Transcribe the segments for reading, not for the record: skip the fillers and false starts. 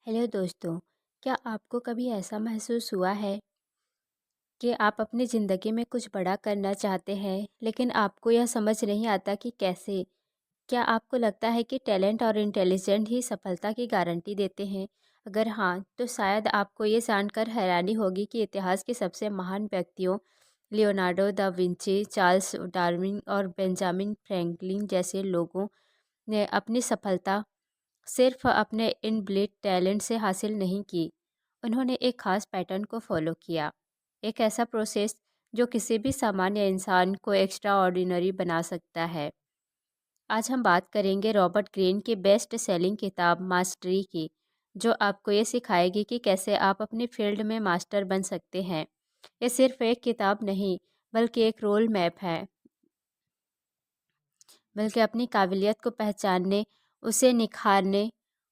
Hello दोस्तों। क्या आपको कभी ऐसा महसूस हुआ है कि आप अपनी ज़िंदगी में कुछ बड़ा करना चाहते हैं लेकिन आपको यह समझ नहीं आता कि कैसे? क्या आपको लगता है कि टैलेंट और इंटेलिजेंट ही सफलता की गारंटी देते हैं? अगर हाँ, तो शायद आपको ये जानकर हैरानी होगी कि इतिहास के सबसे महान व्यक्तियों Leonardo da Vinci, Charles Darwin और बेंजामिन फ्रैंकलिन जैसे लोगों ने अपनी सफलता सिर्फ अपने इनबिल्ट टैलेंट से हासिल नहीं की। उन्होंने एक खास पैटर्न को फॉलो किया, एक ऐसा प्रोसेस जो किसी भी सामान्य इंसान को एक्स्ट्रा ऑर्डिनरी बना सकता है। आज हम बात करेंगे रॉबर्ट ग्रीन की बेस्ट सेलिंग किताब मास्टरी की, जो आपको ये सिखाएगी कि कैसे आप अपनी फील्ड में मास्टर बन सकते हैं। ये सिर्फ एक किताब नहीं, बल्कि एक रोल मैप है, बल्कि अपनी काबिलियत को पहचानने, उसे निखारने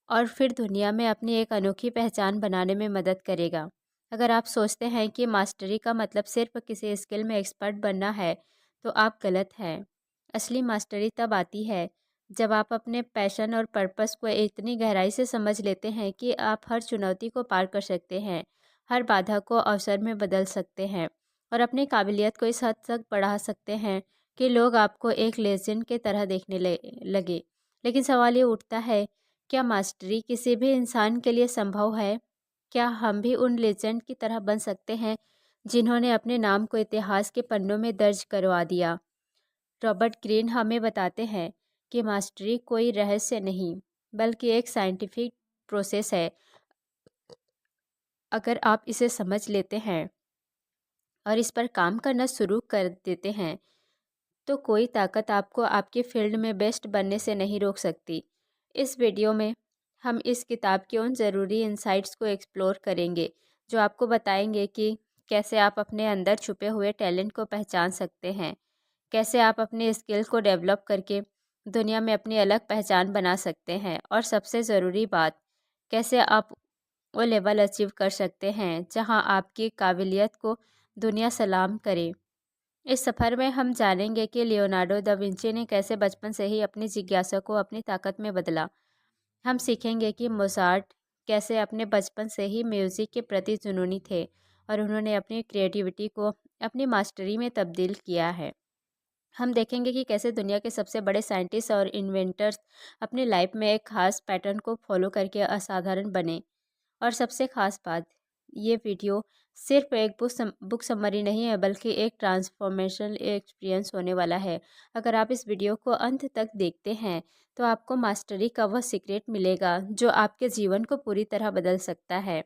और फिर दुनिया में अपनी एक अनोखी पहचान बनाने में मदद करेगा। अगर आप सोचते हैं कि मास्टरी का मतलब सिर्फ किसी स्किल में एक्सपर्ट बनना है, तो आप गलत हैं। असली मास्टरी तब आती है जब आप अपने पैशन और पर्पस को इतनी गहराई से समझ लेते हैं कि आप हर चुनौती को पार कर सकते हैं, हर बाधा को अवसर में बदल सकते हैं और अपनी काबिलियत को इस हद तक बढ़ा सकते हैं कि लोग आपको एक लेजेंड के तरह देखने लगे। लेकिन सवाल ये उठता है, क्या मास्टरी किसी भी इंसान के लिए संभव है? क्या हम भी उन लेजेंड की तरह बन सकते हैं जिन्होंने अपने नाम को इतिहास के पन्नों में दर्ज करवा दिया? रॉबर्ट ग्रीन हमें बताते हैं कि मास्टरी कोई रहस्य नहीं, बल्कि एक साइंटिफिक प्रोसेस है। अगर आप इसे समझ लेते हैं और इस पर काम करना शुरू कर देते हैं, तो कोई ताकत आपको आपकी फील्ड में बेस्ट बनने से नहीं रोक सकती। इस वीडियो में हम इस किताब के उन ज़रूरी इंसाइट्स को एक्सप्लोर करेंगे जो आपको बताएंगे कि कैसे आप अपने अंदर छुपे हुए टैलेंट को पहचान सकते हैं, कैसे आप अपने स्किल को डेवलप करके दुनिया में अपनी अलग पहचान बना सकते हैं और सबसे ज़रूरी बात, कैसे आप वो लेवल अचीव कर सकते हैं जहां आपकी काबिलियत को दुनिया सलाम करे। इस सफ़र में हम जानेंगे कि लियोनार्डो दा विंची ने कैसे बचपन से ही अपनी जिज्ञासा को अपनी ताकत में बदला। हम सीखेंगे कि मोज़ार्ट कैसे अपने बचपन से ही म्यूज़िक के प्रति जुनूनी थे और उन्होंने अपनी क्रिएटिविटी को अपनी मास्टरी में तब्दील किया है। हम देखेंगे कि कैसे दुनिया के सबसे बड़े साइंटिस्ट और इन्वेंटर्स अपनी लाइफ में एक खास पैटर्न को फॉलो करके असाधारण बने। और सबसे ख़ास बात, ये वीडियो सिर्फ एक बुक समरी नहीं है, बल्कि एक ट्रांसफॉर्मेशनल एक्सपीरियंस होने वाला है। अगर आप इस वीडियो को अंत तक देखते हैं, तो आपको मास्टरी का वह सीक्रेट मिलेगा जो आपके जीवन को पूरी तरह बदल सकता है।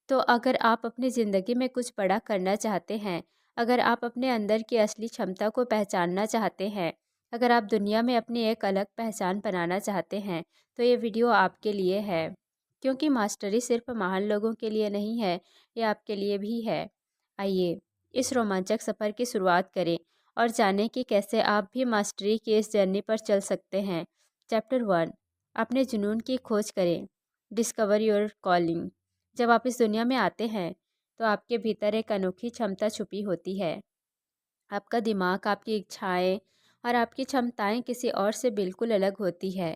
तो अगर आप अपनी ज़िंदगी में कुछ बड़ा करना चाहते हैं, अगर आप अपने अंदर की असली क्षमता को पहचानना चाहते हैं, अगर आप दुनिया में अपनी एक अलग पहचान बनाना चाहते हैं, तो ये वीडियो आपके लिए है। क्योंकि मास्टरी सिर्फ महान लोगों के लिए नहीं है, ये आपके लिए भी है। आइए इस रोमांचक सफ़र की शुरुआत करें और जानें कि कैसे आप भी मास्टरी की इस जर्नी पर चल सकते हैं। चैप्टर 1, अपने जुनून की खोज करें। Discover your calling. जब आप इस दुनिया में आते हैं, तो आपके भीतर एक अनोखी क्षमता छुपी होती है। आपका दिमाग, आपकी इच्छाएं और आपकी क्षमताएं किसी और से बिल्कुल अलग होती है।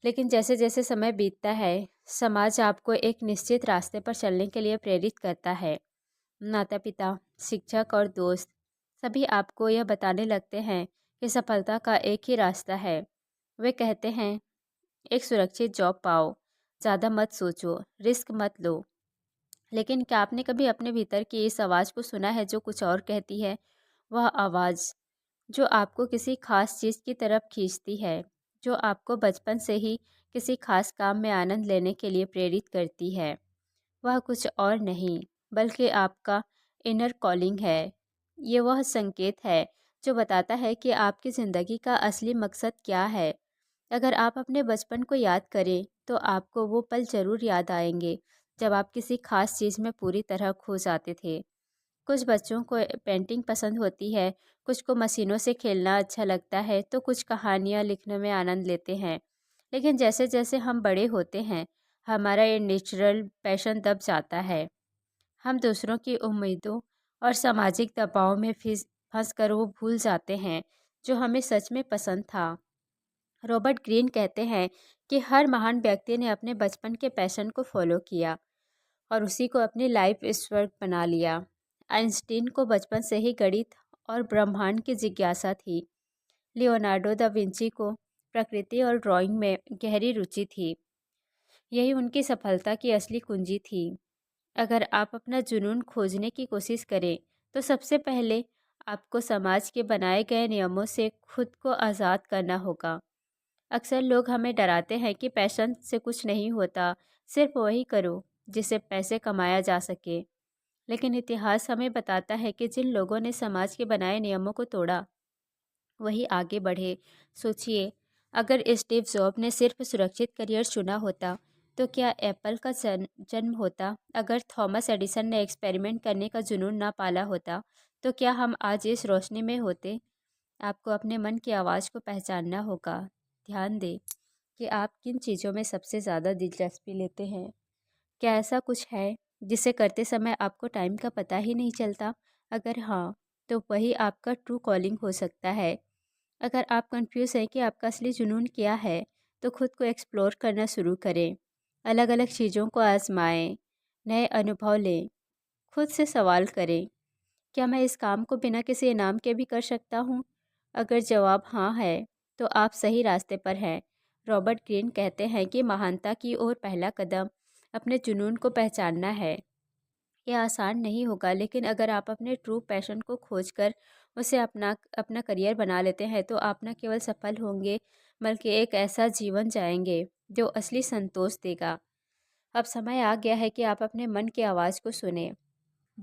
लेकिन जैसे जैसे समय बीतता है, समाज आपको एक निश्चित रास्ते पर चलने के लिए प्रेरित करता है। माता पिता, शिक्षक और दोस्त सभी आपको यह बताने लगते हैं कि सफलता का एक ही रास्ता है। वे कहते हैं, एक सुरक्षित जॉब पाओ, ज़्यादा मत सोचो, रिस्क मत लो। लेकिन क्या आपने कभी अपने भीतर की इस आवाज़ को सुना है जो कुछ और कहती है? वह आवाज़ जो आपको किसी खास चीज़ की तरफ खींचती है, जो आपको बचपन से ही किसी खास काम में आनंद लेने के लिए प्रेरित करती है, वह कुछ और नहीं, बल्कि आपका इनर कॉलिंग है। ये वह संकेत है जो बताता है कि आपकी ज़िंदगी का असली मकसद क्या है। अगर आप अपने बचपन को याद करें, तो आपको वो पल ज़रूर याद आएंगे जब आप किसी खास चीज़ में पूरी तरह खो जाते थे। कुछ बच्चों को पेंटिंग पसंद होती है, कुछ को मशीनों से खेलना अच्छा लगता है, तो कुछ कहानियाँ लिखने में आनंद लेते हैं। लेकिन जैसे जैसे हम बड़े होते हैं, हमारा ये नेचुरल पैशन दब जाता है। हम दूसरों की उम्मीदों और सामाजिक दबाव में फंस कर वो भूल जाते हैं जो हमें सच में पसंद था। रॉबर्ट ग्रीन कहते हैं कि हर महान व्यक्ति ने अपने बचपन के पैशन को फॉलो किया और उसी को अपनी लाइफ स्वर्ग बना लिया। आइंस्टीन को बचपन से ही गणित और ब्रह्मांड की जिज्ञासा थी। लियोनार्डो दा विंची को प्रकृति और ड्राइंग में गहरी रुचि थी। यही उनकी सफलता की असली कुंजी थी। अगर आप अपना जुनून खोजने की कोशिश करें तो सबसे पहले आपको समाज के बनाए गए नियमों से खुद को आज़ाद करना होगा। अक्सर लोग हमें डराते हैं कि पैशन से कुछ नहीं होता, सिर्फ वही करो जिससे पैसे कमाया जा सके। लेकिन इतिहास हमें बताता है कि जिन लोगों ने समाज के बनाए नियमों को तोड़ा वही आगे बढ़े। सोचिए, अगर स्टीव जॉब ने सिर्फ सुरक्षित करियर चुना होता तो क्या एप्पल का जन्म होता? अगर थॉमस एडिसन ने एक्सपेरिमेंट करने का जुनून ना पाला होता तो क्या हम आज इस रोशनी में होते? आपको अपने मन की आवाज़ को पहचानना होगा। ध्यान दें कि आप किन चीज़ों में सबसे ज़्यादा दिलचस्पी लेते हैं। क्या ऐसा कुछ है जिसे करते समय आपको टाइम का पता ही नहीं चलता? अगर हाँ, तो वही आपका ट्रू कॉलिंग हो सकता है। अगर आप कंफ्यूज हैं कि आपका असली जुनून क्या है, तो खुद को एक्सप्लोर करना शुरू करें। अलग अलग चीज़ों को आजमाएं, नए अनुभव लें, खुद से सवाल करें, क्या मैं इस काम को बिना किसी इनाम के भी कर सकता हूँ? अगर जवाब हाँ है, तो आप सही रास्ते पर हैं। रॉबर्ट ग्रीन कहते हैं कि महानता की ओर पहला कदम अपने जुनून को पहचानना है। यह आसान नहीं होगा, लेकिन अगर आप अपने ट्रू पैशन को खोजकर उसे अपना अपना करियर बना लेते हैं तो आप न केवल सफल होंगे बल्कि एक ऐसा जीवन जाएंगे जो असली संतोष देगा। अब समय आ गया है कि आप अपने मन की आवाज़ को सुने।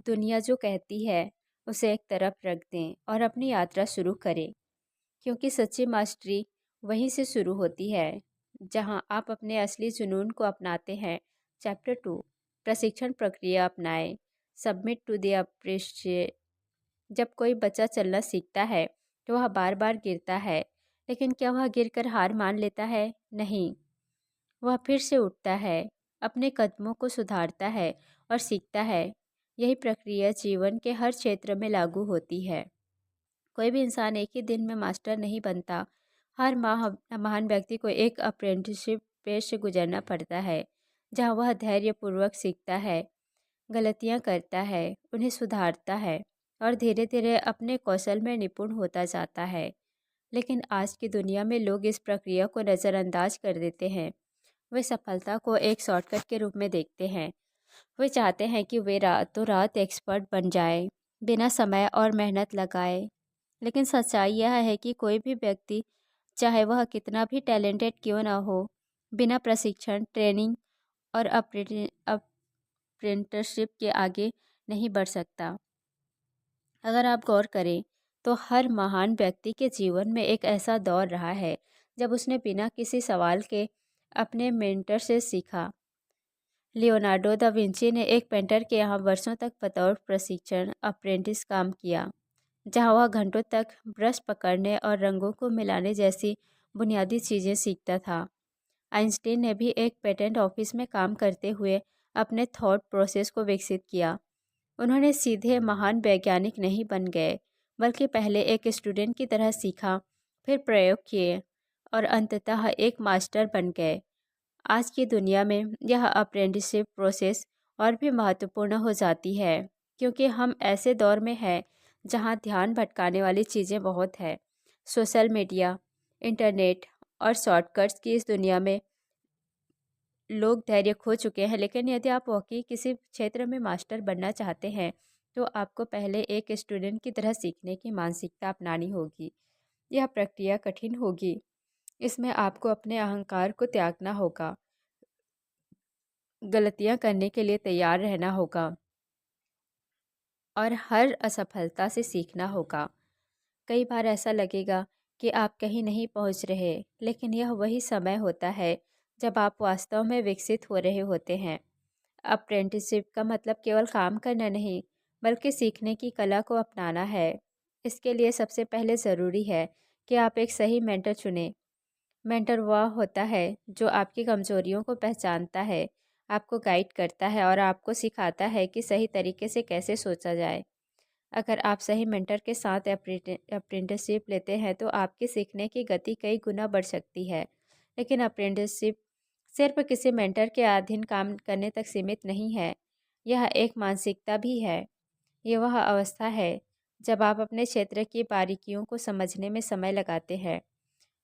दुनिया जो कहती है उसे एक तरफ रख दें और अपनी यात्रा शुरू करें, क्योंकि सच्ची मास्टरी वहीं से शुरू होती है जहां आप अपने असली जुनून को अपनाते हैं। चैप्टर 2, प्रशिक्षण प्रक्रिया अपनाएं। Submit to the appreciate. जब कोई बच्चा चलना सीखता है तो वह बार बार गिरता है, लेकिन क्या वह गिरकर हार मान लेता है? नहीं, वह फिर से उठता है, अपने कदमों को सुधारता है और सीखता है। यही प्रक्रिया जीवन के हर क्षेत्र में लागू होती है। कोई भी इंसान एक ही दिन में मास्टर नहीं बनता। हर महान व्यक्ति को एक अप्रेंटिसशिप पेज से गुजरना पड़ता है, जहाँ वह धैर्यपूर्वक सीखता है, गलतियाँ करता है, उन्हें सुधारता है और धीरे धीरे अपने कौशल में निपुण होता जाता है। लेकिन आज की दुनिया में लोग इस प्रक्रिया को नज़रअंदाज कर देते हैं। वे सफलता को एक शॉर्टकट के रूप में देखते हैं। वे चाहते हैं कि वे रातों रात एक्सपर्ट बन जाए, बिना समय और मेहनत लगाए। लेकिन सच्चाई यह है कि कोई भी व्यक्ति, चाहे वह कितना भी टैलेंटेड क्यों ना हो, बिना प्रशिक्षण, ट्रेनिंग और अप्रेंटिसशिप के आगे नहीं बढ़ सकता। अगर आप गौर करें तो हर महान व्यक्ति के जीवन में एक ऐसा दौर रहा है जब उसने बिना किसी सवाल के अपने मेंटर से सीखा। लियोनार्डो दा विंची ने एक पेंटर के यहाँ वर्षों तक बतौर प्रशिक्षण अप्रेंटिस काम किया, जहाँ वह घंटों तक ब्रश पकड़ने और रंगों को मिलाने जैसी बुनियादी चीज़ें सीखता था। आइंस्टीन ने भी एक पेटेंट ऑफिस में काम करते हुए अपने थॉट प्रोसेस को विकसित किया। उन्होंने सीधे महान वैज्ञानिक नहीं बन गए, बल्कि पहले एक स्टूडेंट की तरह सीखा, फिर प्रयोग किए और अंततः एक मास्टर बन गए। आज की दुनिया में यह अप्रेंटिसशिप प्रोसेस और भी महत्वपूर्ण हो जाती है, क्योंकि हम ऐसे दौर में हैं जहां ध्यान भटकाने वाली चीज़ें बहुत है। सोशल मीडिया, इंटरनेट और शॉर्टकट्स की इस दुनिया में लोग धैर्य खो चुके हैं। लेकिन यदि आप वाकई किसी क्षेत्र में मास्टर बनना चाहते हैं तो आपको पहले एक स्टूडेंट की तरह सीखने की मानसिकता अपनानी होगी। यह प्रक्रिया कठिन होगी। इसमें आपको अपने अहंकार को त्यागना होगा, गलतियां करने के लिए तैयार रहना होगा और हर असफलता से सीखना होगा। कई बार ऐसा लगेगा कि आप कहीं नहीं पहुंच रहे, लेकिन यह वही समय होता है जब आप वास्तव में विकसित हो रहे होते हैं। अप्रेंटिसशिप का मतलब केवल काम करना नहीं, बल्कि सीखने की कला को अपनाना है। इसके लिए सबसे पहले ज़रूरी है कि आप एक सही मेंटर चुनें। मेंटर वह होता है जो आपकी कमजोरियों को पहचानता है, आपको गाइड करता है और आपको सिखाता है कि सही तरीके से कैसे सोचा जाए। अगर आप सही मेंटर के साथ अप्रेंटिसशिप लेते हैं तो आपकी सीखने की गति कई गुना बढ़ सकती है। लेकिन अप्रेंटिसशिप सिर्फ किसी मेंटर के अधीन काम करने तक सीमित नहीं है। यह एक मानसिकता भी है। ये वह अवस्था है जब आप अपने क्षेत्र की बारीकियों को समझने में समय लगाते हैं।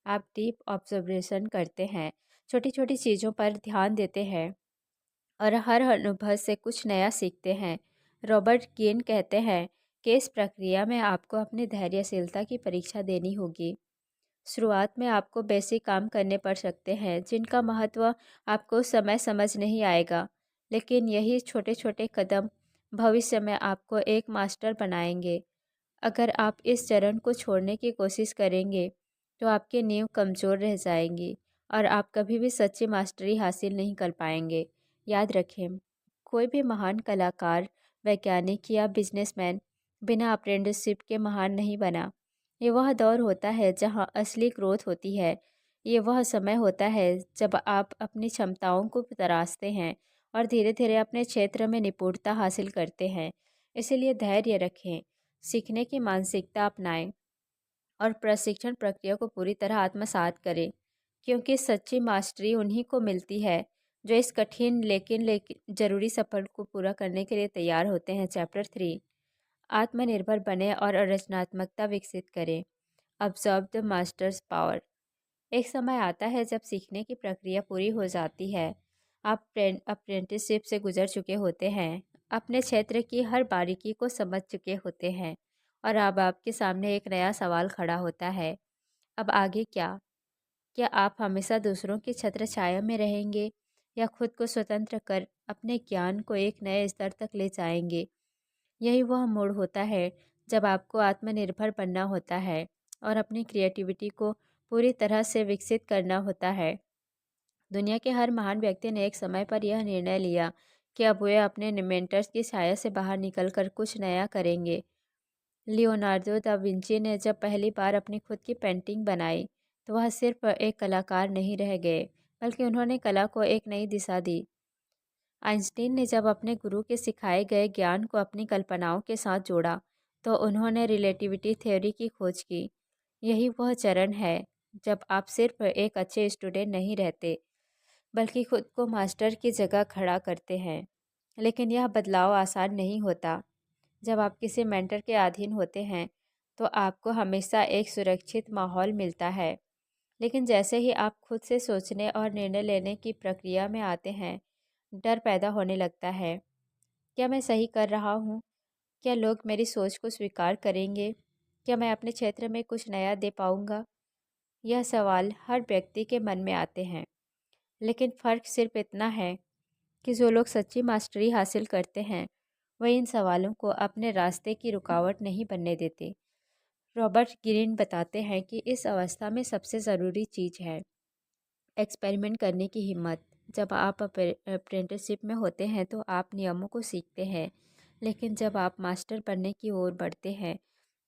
आप डीप ऑब्जर्वेशन करते हैं, छोटी छोटी चीज़ों पर ध्यान देते हैं और हर अनुभव से कुछ नया सीखते हैं। रॉबर्ट गेन कहते हैं कि इस प्रक्रिया में आपको अपनी धैर्यशीलता की परीक्षा देनी होगी। शुरुआत में आपको बेसिक काम करने पड़ सकते हैं जिनका महत्व आपको उस समय समझ नहीं आएगा, लेकिन यही छोटे छोटे कदम भविष्य में आपको एक मास्टर बनाएंगे। अगर आप इस चरण को छोड़ने की कोशिश करेंगे तो आपकी नींव कमज़ोर रह जाएंगी और आप कभी भी सच्ची मास्टरी हासिल नहीं कर पाएंगे। याद रखें, कोई भी महान कलाकार, वैज्ञानिक या बिजनेसमैन बिना अप्रेंटिसशिप के महान नहीं बना। ये वह दौर होता है जहाँ असली ग्रोथ होती है। ये वह समय होता है जब आप अपनी क्षमताओं को तराशते हैं और धीरे धीरे अपने क्षेत्र में निपुणता हासिल करते हैं। इसीलिए धैर्य रखें, सीखने की मानसिकता अपनाएं और प्रशिक्षण प्रक्रिया को पूरी तरह आत्मसात करें, क्योंकि सच्ची मास्टरी उन्हीं को मिलती है जो इस कठिन लेकिन ज़रूरी सफर को पूरा करने के लिए तैयार होते हैं। चैप्टर 3, आत्मनिर्भर बने और रचनात्मकता विकसित करें। Observe the masters power. एक समय आता है जब सीखने की प्रक्रिया पूरी हो जाती है। आप अप्रेंटिसशिप से गुजर चुके होते हैं, अपने क्षेत्र की हर बारीकी को समझ चुके होते हैं और अब आपके सामने एक नया सवाल खड़ा होता है। अब आगे क्या? क्या आप हमेशा दूसरों की छत्र छाया में रहेंगे या खुद को स्वतंत्र कर अपने ज्ञान को एक नए स्तर तक ले जाएंगे? यही वह मोड़ होता है जब आपको आत्मनिर्भर बनना होता है और अपनी क्रिएटिविटी को पूरी तरह से विकसित करना होता है। दुनिया के हर महान व्यक्ति ने एक समय पर यह निर्णय लिया कि अब वे अपने मेंटर्स की छाया से बाहर निकलकर कुछ नया करेंगे। लियोनार्डो दा विंची ने जब पहली बार अपनी खुद की पेंटिंग बनाई तो वह सिर्फ एक कलाकार नहीं रह गए, बल्कि उन्होंने कला को एक नई दिशा दी। आइंस्टीन ने जब अपने गुरु के सिखाए गए ज्ञान को अपनी कल्पनाओं के साथ जोड़ा तो उन्होंने रिलेटिविटी थ्योरी की खोज की। यही वह चरण है जब आप सिर्फ एक अच्छे स्टूडेंट नहीं रहते, बल्कि खुद को मास्टर की जगह खड़ा करते हैं। लेकिन यह बदलाव आसान नहीं होता। जब आप किसी मेंटर के अधीन होते हैं तो आपको हमेशा एक सुरक्षित माहौल मिलता है, लेकिन जैसे ही आप खुद से सोचने और निर्णय लेने की प्रक्रिया में आते हैं, डर पैदा होने लगता है। क्या मैं सही कर रहा हूँ? क्या लोग मेरी सोच को स्वीकार करेंगे? क्या मैं अपने क्षेत्र में कुछ नया दे पाऊँगा? यह सवाल हर व्यक्ति के मन में आते हैं, लेकिन फ़र्क सिर्फ इतना है कि जो लोग सच्ची मास्टरी हासिल करते हैं, वह इन सवालों को अपने रास्ते की रुकावट नहीं बनने देते। रॉबर्ट ग्रीन बताते हैं कि इस अवस्था में सबसे ज़रूरी चीज़ है एक्सपेरिमेंट करने की हिम्मत। जब आप अप्रेंटिसशिप में होते हैं तो आप नियमों को सीखते हैं, लेकिन जब आप मास्टर बनने की ओर बढ़ते हैं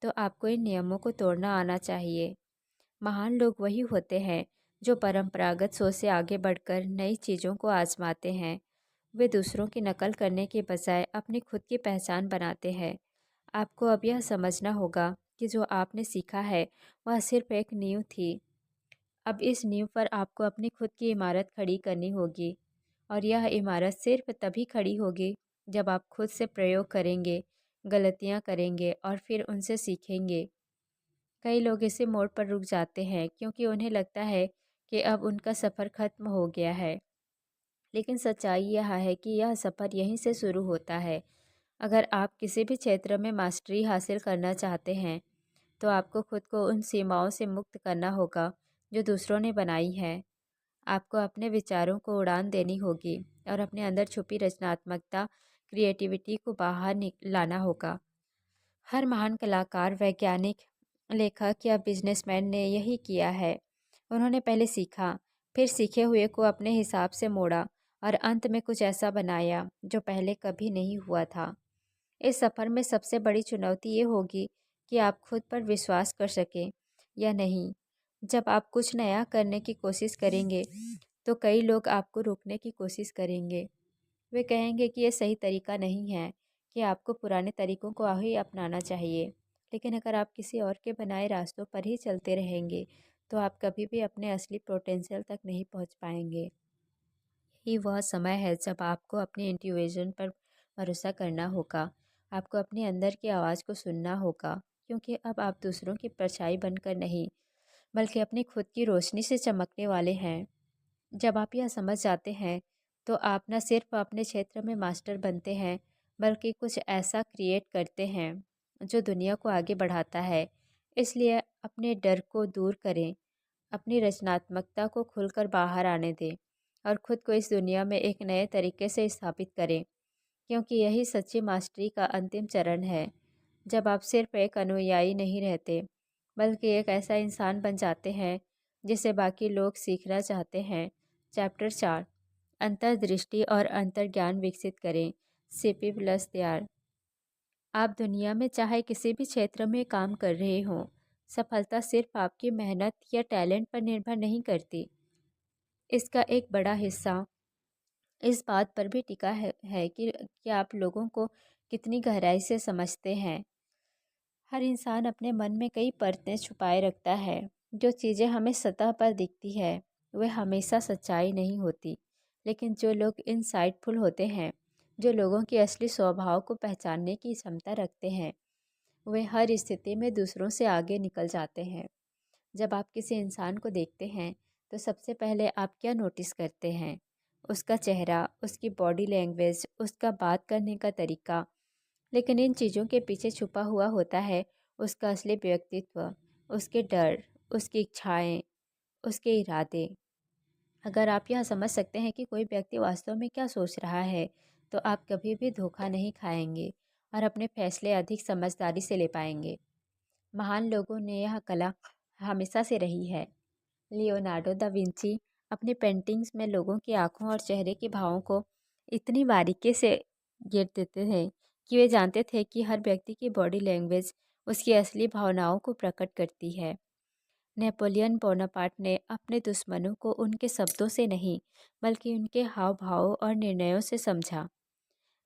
तो आपको इन नियमों को तोड़ना आना चाहिए। महान लोग वही होते हैं जो परंपरागत सोच से आगे बढ़कर नई चीज़ों को आजमाते हैं। वे दूसरों की नकल करने के बजाय अपनी खुद की पहचान बनाते हैं। आपको अब यह समझना होगा कि जो आपने सीखा है वह सिर्फ एक नींव थी। अब इस नींव पर आपको अपनी खुद की इमारत खड़ी करनी होगी, और यह इमारत सिर्फ तभी खड़ी होगी जब आप खुद से प्रयोग करेंगे, गलतियाँ करेंगे और फिर उनसे सीखेंगे। कई लोग इसी मोड़ पर रुक जाते हैं क्योंकि उन्हें लगता है कि अब उनका सफ़र खत्म हो गया है, लेकिन सच्चाई यह है कि यह सफ़र यहीं से शुरू होता है। अगर आप किसी भी क्षेत्र में मास्टरी हासिल करना चाहते हैं तो आपको खुद को उन सीमाओं से मुक्त करना होगा जो दूसरों ने बनाई है। आपको अपने विचारों को उड़ान देनी होगी और अपने अंदर छुपी रचनात्मकता, क्रिएटिविटी को बाहर लाना होगा। हर महान कलाकार, वैज्ञानिक, लेखक या बिजनेसमैन ने यही किया है। उन्होंने पहले सीखा, फिर सीखे हुए को अपने हिसाब से मोड़ा और अंत में कुछ ऐसा बनाया जो पहले कभी नहीं हुआ था। इस सफ़र में सबसे बड़ी चुनौती ये होगी कि आप खुद पर विश्वास कर सकें या नहीं। जब आप कुछ नया करने की कोशिश करेंगे तो कई लोग आपको रोकने की कोशिश करेंगे। वे कहेंगे कि ये सही तरीका नहीं है, कि आपको पुराने तरीकों को ही अपनाना चाहिए। लेकिन अगर आप किसी और के बनाए रास्तों पर ही चलते रहेंगे तो आप कभी भी अपने असली पोटेंशियल तक नहीं पहुंच पाएंगे। यही वह समय है जब आपको अपनी इंट्यूशन पर भरोसा करना होगा। आपको अपने अंदर की आवाज़ को सुनना होगा, क्योंकि अब आप दूसरों की परछाई बनकर नहीं, बल्कि अपनी खुद की रोशनी से चमकने वाले हैं। जब आप यह समझ जाते हैं, तो आप न सिर्फ अपने क्षेत्र में मास्टर बनते हैं, बल्कि कुछ ऐसा क्रिएट करते हैं जो दुनिया को आगे बढ़ाता है। इसलिए अपने डर को दूर करें, अपनी रचनात्मकता को खुलकर बाहर आने दें और खुद को इस दुनिया में एक नए तरीके से स्थापित करें, क्योंकि यही सच्ची मास्टरी का अंतिम चरण है। जब आप सिर्फ एक अनुयायी नहीं रहते, बल्कि एक ऐसा इंसान बन जाते हैं जिसे बाकी लोग सीखना चाहते हैं। चैप्टर 4, अंतर्दृष्टि और अंतर्ज्ञान विकसित करें। सीपी प्लस तैयार। आप दुनिया में चाहे किसी भी क्षेत्र में काम कर रहे हों, सफलता सिर्फ आपकी मेहनत या टैलेंट पर निर्भर नहीं करती। इसका एक बड़ा हिस्सा इस बात पर भी टिका है कि आप लोगों को कितनी गहराई से समझते हैं। हर इंसान अपने मन में कई परतें छुपाए रखता है। जो चीज़ें हमें सतह पर दिखती है वह हमेशा सच्चाई नहीं होती, लेकिन जो लोग इनसाइटफुल होते हैं, जो लोगों के असली स्वभाव को पहचानने की क्षमता रखते हैं, वे हर स्थिति में दूसरों से आगे निकल जाते हैं। जब आप किसी इंसान को देखते हैं, तो सबसे पहले आप क्या नोटिस करते हैं? उसका चेहरा, उसकी बॉडी लैंग्वेज, उसका बात करने का तरीका। लेकिन इन चीज़ों के पीछे छुपा हुआ होता है उसका असली व्यक्तित्व, उसके डर, उसकी इच्छाएं, उसके इरादे। अगर आप यह समझ सकते हैं कि कोई व्यक्ति वास्तव में क्या सोच रहा है, तो आप कभी भी धोखा नहीं खाएंगे और अपने फैसले अधिक समझदारी से ले पाएंगे। महान लोगों ने यह कला हमेशा से रही है। लियोनार्डो दा विंची अपनी पेंटिंग्स में लोगों की आंखों और चेहरे के भावों को इतनी बारीकी से गेर देते थे कि वे जानते थे कि हर व्यक्ति की बॉडी लैंग्वेज उसकी असली भावनाओं को प्रकट करती है। नेपोलियन बोनापार्ट ने अपने दुश्मनों को उनके शब्दों से नहीं, बल्कि उनके हाव भाव और निर्णयों से समझा।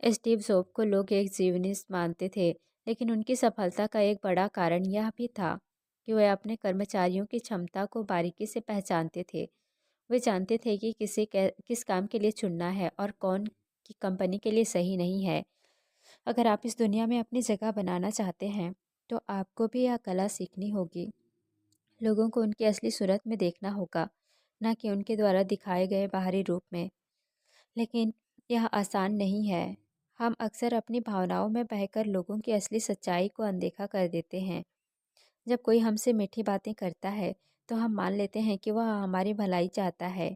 स्टीव जॉब को लोग एक जीवनिस्ट मानते थे, लेकिन उनकी सफलता का एक बड़ा कारण यह भी था कि वे अपने कर्मचारियों की क्षमता को बारीकी से पहचानते थे। वे जानते थे कि किस काम के लिए चुनना है और कौन की कंपनी के लिए सही नहीं है। अगर आप इस दुनिया में अपनी जगह बनाना चाहते हैं, तो आपको भी यह कला सीखनी होगी। लोगों को उनकी असली सूरत में देखना होगा, ना कि उनके द्वारा दिखाए गए बाहरी रूप में। लेकिन यह आसान नहीं है। हम अक्सर अपनी भावनाओं में बहकर लोगों की असली सच्चाई को अनदेखा कर देते हैं। जब कोई हमसे मीठी बातें करता है, तो हम मान लेते हैं कि वह हमारी भलाई चाहता है।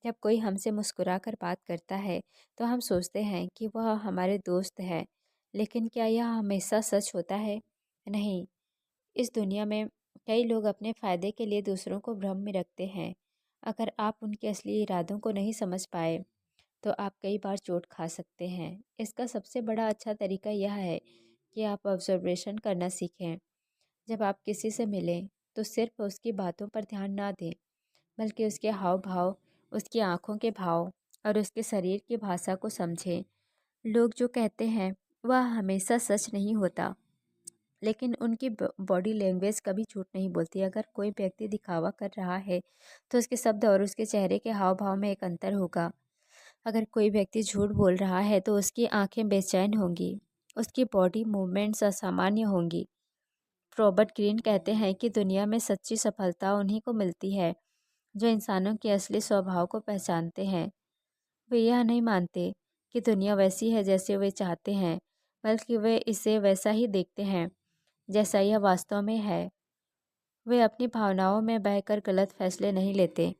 जब कोई हमसे मुस्कुराकर बात करता है, तो हम सोचते हैं कि वह हमारे दोस्त है। लेकिन क्या यह हमेशा सच होता है? नहीं। इस दुनिया में कई लोग अपने फ़ायदे के लिए दूसरों को भ्रम में रखते हैं। अगर आप उनके असली इरादों को नहीं समझ पाए, तो आप कई बार चोट खा सकते हैं। इसका सबसे बड़ा अच्छा तरीका यह है कि आप ऑब्जर्वेशन करना सीखें। जब आप किसी से मिलें, तो सिर्फ उसकी बातों पर ध्यान ना दें, बल्कि उसके हाव भाव, उसकी आंखों के भाव और उसके शरीर की भाषा को समझें। लोग जो कहते हैं वह हमेशा सच नहीं होता, लेकिन उनकी बॉडी लैंग्वेज कभी झूठ नहीं बोलती। अगर कोई व्यक्ति दिखावा कर रहा है, तो उसके शब्द और उसके चेहरे के हाव भाव में एक अंतर होगा। अगर कोई व्यक्ति झूठ बोल रहा है, तो उसकी आंखें बेचैन होंगी, उसकी बॉडी मूवमेंट्स असामान्य होंगी। रॉबर्ट ग्रीन कहते हैं कि दुनिया में सच्ची सफलता उन्हीं को मिलती है जो इंसानों के असली स्वभाव को पहचानते हैं। वे यह नहीं मानते कि दुनिया वैसी है जैसे वे चाहते हैं, बल्कि वे इसे वैसा ही देखते हैं जैसा यह वास्तव में है। वे अपनी भावनाओं में बहकर गलत फैसले नहीं लेते,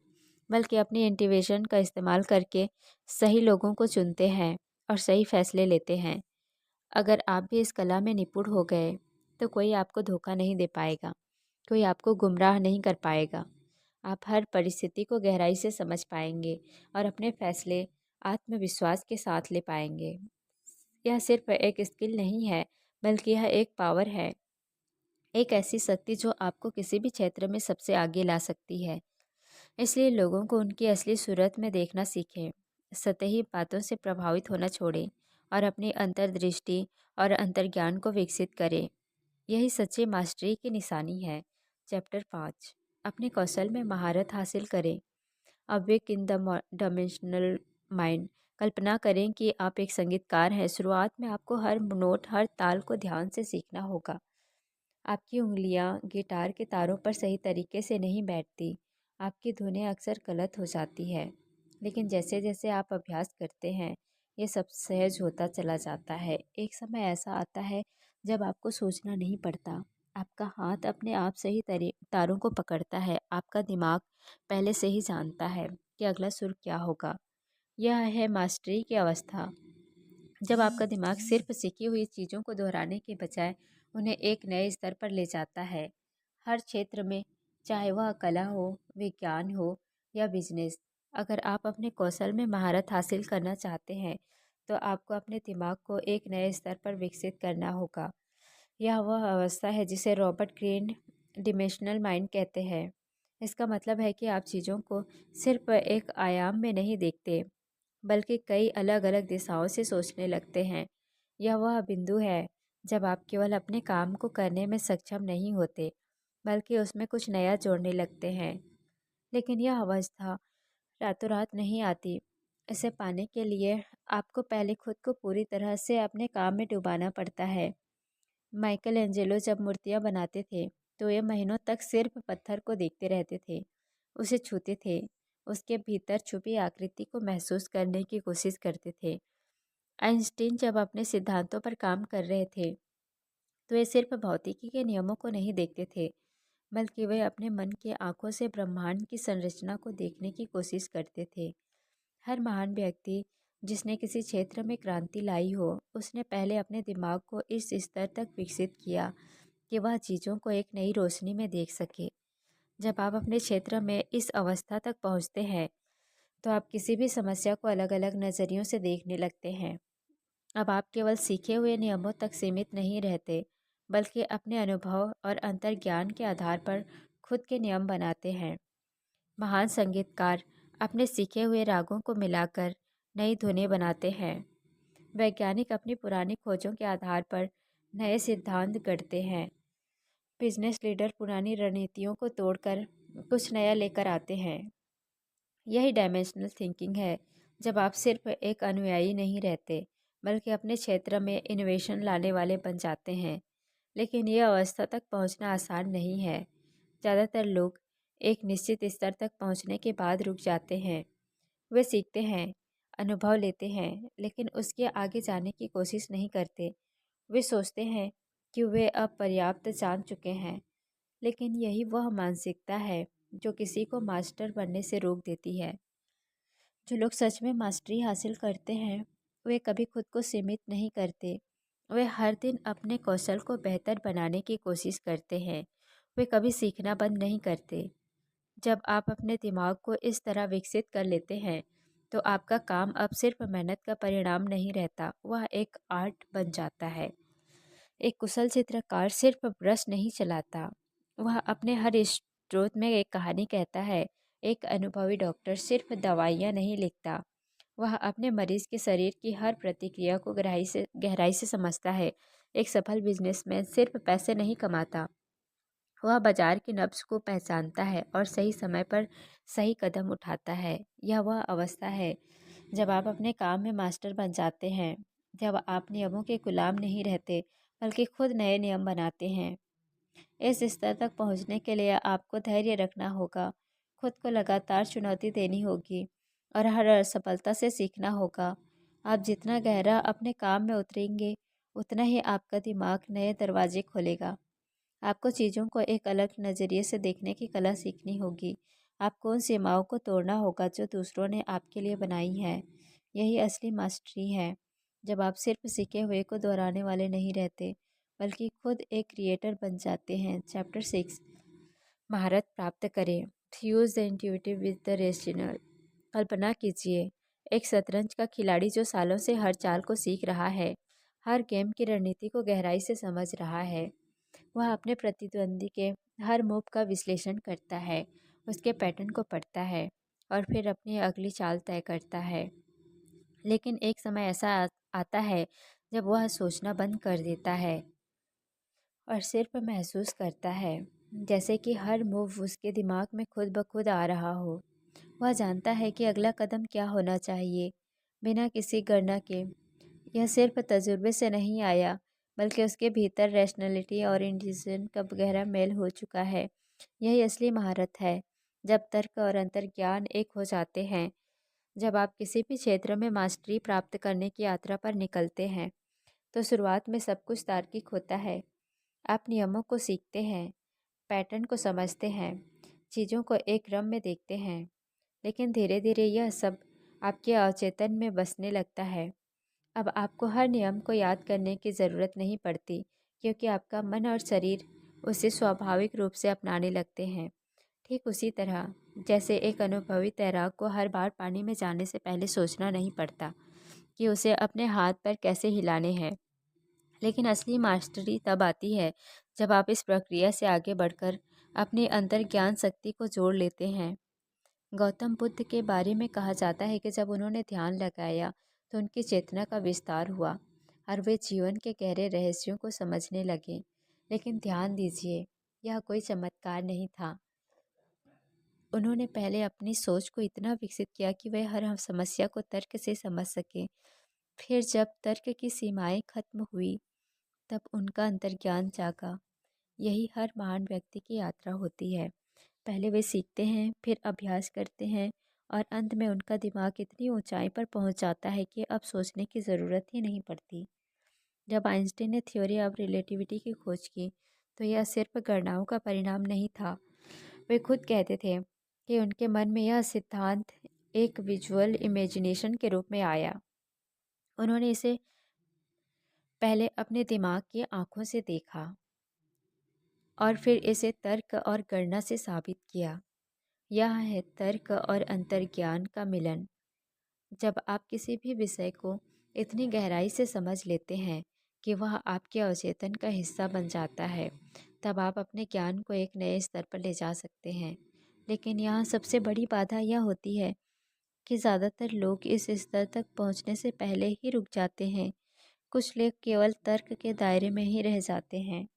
बल्कि अपनी इंट्यूशन का इस्तेमाल करके सही लोगों को चुनते हैं और सही फैसले लेते हैं। अगर आप भी इस कला में निपुण हो गए, तो कोई आपको धोखा नहीं दे पाएगा, कोई आपको गुमराह नहीं कर पाएगा। आप हर परिस्थिति को गहराई से समझ पाएंगे और अपने फैसले आत्मविश्वास के साथ ले पाएंगे। यह सिर्फ एक स्किल नहीं है, बल्कि यह एक पावर है, एक ऐसी शक्ति जो आपको किसी भी क्षेत्र में सबसे आगे ला सकती है। इसलिए लोगों को उनकी असली सूरत में देखना सीखें, सतही बातों से प्रभावित होना छोड़ें और अपनी अंतर्दृष्टि और अंतर्ज्ञान को विकसित करें। यही सच्ची मास्टरी की निशानी है। चैप्टर 5, अपने कौशल में महारत हासिल करें। Awake in the dimensional mind. कल्पना करें कि आप एक संगीतकार हैं। शुरुआत में आपको हर नोट, हर ताल को ध्यान से सीखना होगा। आपकी उंगलियां गिटार के तारों पर सही तरीके से नहीं बैठती। आपकी धुनें अक्सर गलत हो जाती है। लेकिन जैसे जैसे आप अभ्यास करते हैं, ये सब सहज होता चला जाता है। एक समय ऐसा आता है जब आपको सोचना नहीं पड़ता। आपका हाथ अपने आप सही तारों को पकड़ता है। आपका दिमाग पहले से ही जानता है कि अगला सुर क्या होगा। यह है मास्टरी की अवस्था, जब आपका दिमाग सिर्फ सीखी हुई चीज़ों को दोहराने के बजाय उन्हें एक नए स्तर पर ले जाता है। हर क्षेत्र में, चाहे वह कला हो, विज्ञान हो या बिजनेस, अगर आप अपने कौशल में महारत हासिल करना चाहते हैं तो आपको अपने दिमाग को एक नए स्तर पर विकसित करना होगा। यह वह अवस्था है जिसे रॉबर्ट ग्रीन डिमेंशनल माइंड कहते हैं। इसका मतलब है कि आप चीज़ों को सिर्फ एक आयाम में नहीं देखते, बल्कि कई अलग अलग दिशाओं से सोचने लगते हैं। यह वह बिंदु है जब आप केवल अपने काम को करने में सक्षम नहीं होते, बल्कि उसमें कुछ नया जोड़ने लगते हैं। लेकिन यह अवस्था रातों रात नहीं आती। इसे पाने के लिए आपको पहले खुद को पूरी तरह से अपने काम में डुबाना पड़ता है। माइकल एंजेलो जब मूर्तियाँ बनाते थे तो ये महीनों तक सिर्फ पत्थर को देखते रहते थे, उसे छूते थे, उसके भीतर छुपी आकृति को महसूस करने की कोशिश करते थे। आइंस्टीन जब अपने सिद्धांतों पर काम कर रहे थे तो वे सिर्फ भौतिकी के नियमों को नहीं देखते थे, बल्कि वे अपने मन की आंखों से ब्रह्मांड की संरचना को देखने की कोशिश करते थे। हर महान व्यक्ति जिसने किसी क्षेत्र में क्रांति लाई हो, उसने पहले अपने दिमाग को इस स्तर तक विकसित किया कि वह चीज़ों को एक नई रोशनी में देख सके। जब आप अपने क्षेत्र में इस अवस्था तक पहुंचते हैं तो आप किसी भी समस्या को अलग अलग नज़रियों से देखने लगते हैं। अब आप केवल सीखे हुए नियमों तक सीमित नहीं रहते, बल्कि अपने अनुभव और अंतर्ज्ञान के आधार पर खुद के नियम बनाते हैं। महान संगीतकार अपने सीखे हुए रागों को मिलाकर नई धुनें बनाते हैं। वैज्ञानिक अपनी पुरानी खोजों के आधार पर नए सिद्धांत गढ़ते हैं। बिजनेस लीडर पुरानी रणनीतियों को तोड़कर कुछ नया लेकर आते हैं। यही डायमेंशनल थिंकिंग है, जब आप सिर्फ एक अनुयायी नहीं रहते, बल्कि अपने क्षेत्र में इनोवेशन लाने वाले बन जाते हैं। लेकिन यह अवस्था तक पहुंचना आसान नहीं है। ज़्यादातर लोग एक निश्चित स्तर तक पहुंचने के बाद रुक जाते हैं। वे सीखते हैं, अनुभव लेते हैं, लेकिन उसके आगे जाने की कोशिश नहीं करते। वे सोचते हैं कि वे अब पर्याप्त जान चुके हैं। लेकिन यही वह मानसिकता है जो किसी को मास्टर बनने से रोक देती है। जो लोग सच में मास्टरी हासिल करते हैं, वे कभी खुद को सीमित नहीं करते। वे हर दिन अपने कौशल को बेहतर बनाने की कोशिश करते हैं। वे कभी सीखना बंद नहीं करते। जब आप अपने दिमाग को इस तरह विकसित कर लेते हैं, तो आपका काम अब सिर्फ मेहनत का परिणाम नहीं रहता, वह एक आर्ट बन जाता है। एक कुशल चित्रकार सिर्फ ब्रश नहीं चलाता, वह अपने हर स्ट्रोक में एक कहानी कहता है। एक अनुभवी डॉक्टर सिर्फ दवाइयाँ नहीं लिखता, वह अपने मरीज के शरीर की हर प्रतिक्रिया को गहराई से समझता है। एक सफल बिजनेसमैन सिर्फ पैसे नहीं कमाता, वह बाजार की नब्ज को पहचानता है और सही समय पर सही कदम उठाता है। यह वह अवस्था है जब आप अपने काम में मास्टर बन जाते हैं, जब आप नियमों के गुलाम नहीं रहते, बल्कि खुद नए नियम बनाते हैं। इस स्तर तक पहुंचने के लिए आपको धैर्य रखना होगा, खुद को लगातार चुनौती देनी होगी और हर असफलता से सीखना होगा। आप जितना गहरा अपने काम में उतरेंगे, उतना ही आपका दिमाग नए दरवाजे खोलेगा। आपको चीज़ों को एक अलग नज़रिए से देखने की कला सीखनी होगी। आपको उन सीमाओं को तोड़ना होगा जो दूसरों ने आपके लिए बनाई हैं। यही असली मास्टरी है, जब आप सिर्फ सीखे हुए को दोहराने वाले नहीं रहते, बल्कि खुद एक क्रिएटर बन जाते हैं। चैप्टर 6, महारत प्राप्त करें। Fuse the intuitive with the rational. कल्पना कीजिए, एक शतरंज का खिलाड़ी जो सालों से हर चाल को सीख रहा है, हर गेम की रणनीति को गहराई से समझ रहा है। वह अपने प्रतिद्वंदी के हर मूव का विश्लेषण करता है, उसके पैटर्न को पढ़ता है और फिर अपनी अगली चाल तय करता है। लेकिन एक समय ऐसा आता है जब वह सोचना बंद कर देता है और सिर्फ महसूस करता है। जैसे कि हर मूव उसके दिमाग में खुद ब खुद आ रहा हो। वह जानता है कि अगला कदम क्या होना चाहिए, बिना किसी गणना के। यह सिर्फ तजुर्बे से नहीं आया, बल्कि उसके भीतर रैशनैलिटी और इंट्यूशन का गहरा मेल हो चुका है। यही असली महारत है, जब तर्क और अंतर्ज्ञान एक हो जाते हैं। जब आप किसी भी क्षेत्र में मास्टरी प्राप्त करने की यात्रा पर निकलते हैं, तो शुरुआत में सब कुछ तार्किक होता है। आप नियमों को सीखते हैं, पैटर्न को समझते हैं, चीज़ों को एक क्रम में देखते हैं। लेकिन धीरे धीरे यह सब आपके अवचेतन में बसने लगता है। अब आपको हर नियम को याद करने की ज़रूरत नहीं पड़ती, क्योंकि आपका मन और शरीर उसे स्वाभाविक रूप से अपनाने लगते हैं। ठीक उसी तरह जैसे एक अनुभवी तैराक को हर बार पानी में जाने से पहले सोचना नहीं पड़ता कि उसे अपने हाथ पैर कैसे हिलाने हैं। लेकिन असली मास्टरी तब आती है जब आप इस प्रक्रिया से आगे बढ़कर अपनी अंतर्ज्ञान शक्ति को जोड़ लेते हैं। गौतम बुद्ध के बारे में कहा जाता है कि जब उन्होंने ध्यान लगाया तो उनकी चेतना का विस्तार हुआ और वे जीवन के गहरे रहस्यों को समझने लगे। लेकिन ध्यान दीजिए, यह कोई चमत्कार नहीं था। उन्होंने पहले अपनी सोच को इतना विकसित किया कि वे हर समस्या को तर्क से समझ सके। फिर जब तर्क की सीमाएं खत्म हुई, तब उनका अंतर्ज्ञान जागा। यही हर महान व्यक्ति की यात्रा होती है। पहले वे सीखते हैं, फिर अभ्यास करते हैं, और अंत में उनका दिमाग इतनी ऊंचाई पर पहुंच जाता है कि अब सोचने की ज़रूरत ही नहीं पड़ती। जब आइंस्टीन ने थ्योरी ऑफ रिलेटिविटी की खोज की, तो यह सिर्फ गणनाओं का परिणाम नहीं था। वे खुद कहते थे कि उनके मन में यह सिद्धांत एक विजुअल इमेजिनेशन के रूप में आया। उन्होंने इसे पहले अपने दिमाग की आंखों से देखा और फिर इसे तर्क और गणना से साबित किया। यह है तर्क और अंतर्ज्ञान का मिलन। जब आप किसी भी विषय को इतनी गहराई से समझ लेते हैं कि वह आपके अवचेतन का हिस्सा बन जाता है, तब आप अपने ज्ञान को एक नए स्तर पर ले जा सकते हैं। लेकिन यहाँ सबसे बड़ी बाधा यह होती है कि ज़्यादातर लोग इस स्तर तक पहुँचने से पहले ही रुक जाते हैं। कुछ लोग केवल तर्क के दायरे में ही रह जाते हैं।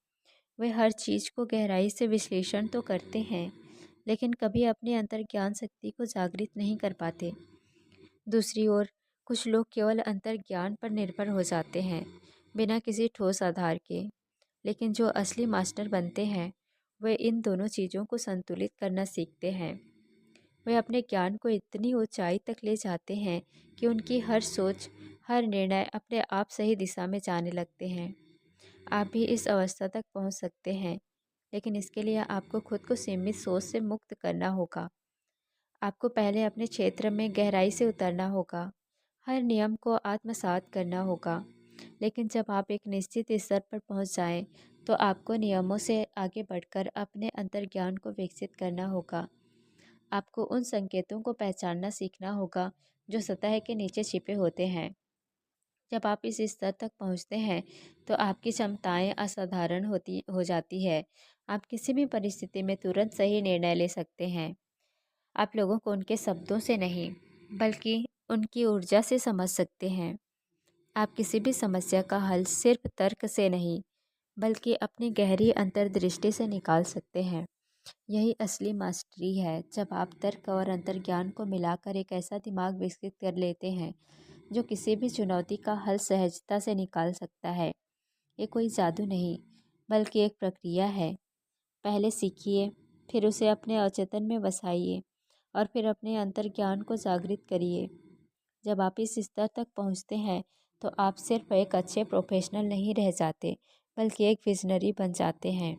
वे हर चीज़ को गहराई से विश्लेषण तो करते हैं, लेकिन कभी अपनी अंतर्ज्ञान शक्ति को जागृत नहीं कर पाते। दूसरी ओर कुछ लोग केवल अंतर्ज्ञान पर निर्भर हो जाते हैं, बिना किसी ठोस आधार के। लेकिन जो असली मास्टर बनते हैं, वे इन दोनों चीज़ों को संतुलित करना सीखते हैं। वे अपने ज्ञान को इतनी ऊंचाई तक ले जाते हैं कि उनकी हर सोच, हर निर्णय अपने आप सही दिशा में जाने लगते हैं। आप भी इस अवस्था तक पहुंच सकते हैं, लेकिन इसके लिए आपको खुद को सीमित सोच से मुक्त करना होगा। आपको पहले अपने क्षेत्र में गहराई से उतरना होगा, हर नियम को आत्मसात करना होगा। लेकिन जब आप एक निश्चित स्तर पर पहुंच जाएं, तो आपको नियमों से आगे बढ़कर अपने अंतर्ज्ञान को विकसित करना होगा। आपको उन संकेतों को पहचानना सीखना होगा जो सतह के नीचे छिपे होते हैं। जब आप इस स्तर तक पहुंचते हैं, तो आपकी क्षमताएं असाधारण हो जाती है। आप किसी भी परिस्थिति में तुरंत सही निर्णय ले सकते हैं। आप लोगों को उनके शब्दों से नहीं, बल्कि उनकी ऊर्जा से समझ सकते हैं। आप किसी भी समस्या का हल सिर्फ तर्क से नहीं, बल्कि अपनी गहरी अंतर्दृष्टि से निकाल सकते हैं। यही असली मास्टरी है, जब आप तर्क और अंतर्ज्ञान को मिलाकर एक ऐसा दिमाग विकसित कर लेते हैं जो किसी भी चुनौती का हल सहजता से निकाल सकता है। ये कोई जादू नहीं, बल्कि एक प्रक्रिया है। पहले सीखिए, फिर उसे अपने अवचेतन में बसाइए, और फिर अपने अंतर्ज्ञान को जागृत करिए। जब आप इस स्तर तक पहुंचते हैं, तो आप सिर्फ एक अच्छे प्रोफेशनल नहीं रह जाते, बल्कि एक विजनरी बन जाते हैं।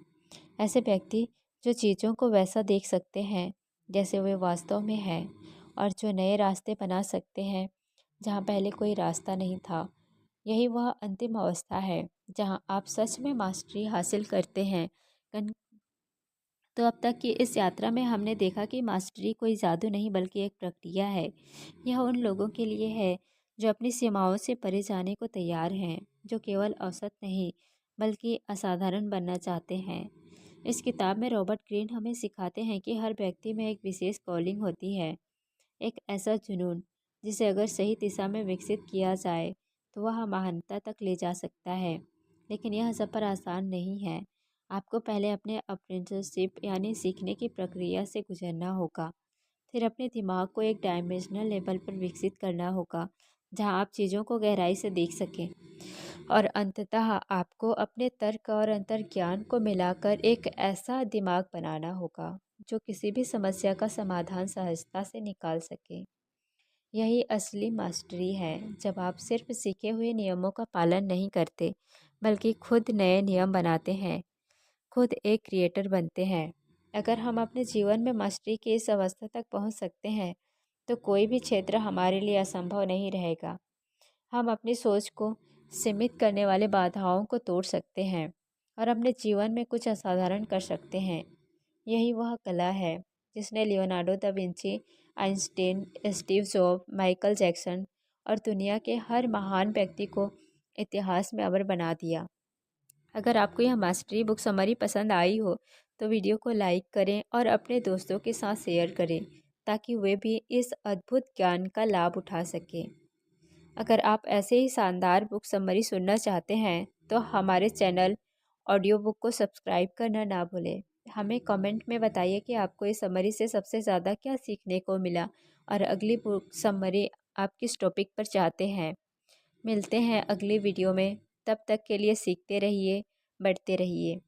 ऐसे व्यक्ति जो चीज़ों को वैसा देख सकते हैं जैसे वे वास्तव में हैं, और जो नए रास्ते बना सकते हैं जहाँ पहले कोई रास्ता नहीं था। यही वह अंतिम अवस्था है जहाँ आप सच में मास्टरी हासिल करते हैं। कन तो अब तक की इस यात्रा में हमने देखा कि मास्टरी कोई जादू नहीं, बल्कि एक प्रक्रिया है। यह उन लोगों के लिए है जो अपनी सीमाओं से परे जाने को तैयार हैं, जो केवल औसत नहीं, बल्कि असाधारण बनना चाहते हैं। इस किताब में रॉबर्ट ग्रीन हमें सिखाते हैं कि हर व्यक्ति में एक विशेष कॉलिंग होती है, एक ऐसा जुनून जिसे अगर सही दिशा में विकसित किया जाए तो वह महानता तक ले जा सकता है। लेकिन यह सफ़र आसान नहीं है। आपको पहले अपने अप्रेंटिसशिप यानी सीखने की प्रक्रिया से गुजरना होगा। फिर अपने दिमाग को एक डायमेंशनल लेवल पर विकसित करना होगा, जहां आप चीज़ों को गहराई से देख सकें। और अंततः आपको अपने तर्क और अंतर्ज्ञान को मिलाकर एक ऐसा दिमाग बनाना होगा जो किसी भी समस्या का समाधान सहजता से निकाल सके। यही असली मास्टरी है, जब आप सिर्फ सीखे हुए नियमों का पालन नहीं करते, बल्कि खुद नए नियम बनाते हैं, खुद एक क्रिएटर बनते हैं। अगर हम अपने जीवन में मास्टरी की इस अवस्था तक पहुंच सकते हैं, तो कोई भी क्षेत्र हमारे लिए असंभव नहीं रहेगा। हम अपनी सोच को सीमित करने वाले बाधाओं को तोड़ सकते हैं और अपने जीवन में कुछ असाधारण कर सकते हैं। यही वह कला है जिसने Leonardo da Vinci, Einstein, Steve job, Michael Jackson और दुनिया के हर महान व्यक्ति को इतिहास में अमर बना दिया। अगर आपको यह मास्टरी बुक समरी पसंद आई हो तो वीडियो को लाइक करें और अपने दोस्तों के साथ शेयर करें, ताकि वे भी इस अद्भुत ज्ञान का लाभ उठा सकें। अगर आप ऐसे ही शानदार बुक समरी सुनना चाहते हैं तो हमारे चैनल ऑडियो बुक को सब्सक्राइब करना ना भूलें। हमें कमेंट में बताइए कि आपको इस समरी से सबसे ज़्यादा क्या सीखने को मिला और अगली बुक समरी आप किस टॉपिक पर चाहते हैं। मिलते हैं अगली वीडियो में, तब तक के लिए सीखते रहिए, बढ़ते रहिए।